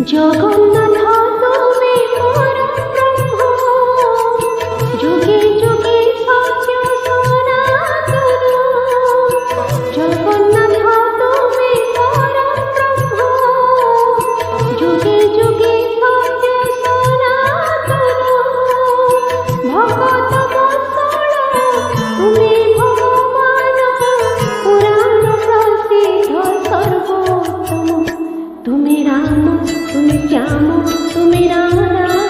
জগন্নাথ তুমি পরব্রহ্ম, যুগে যুগে সত্য সনাতন। জগন্নাথ তুমি পরব্রহ্ম, যুগে যুগে সত্য সনাতন। ভগত বৎসল তুমি ভগবান, পুরাণ প্রসিদ্ধ সর্বোত্তম। তুমি রাম, তুমি শ্যাম, তুমি রাধা।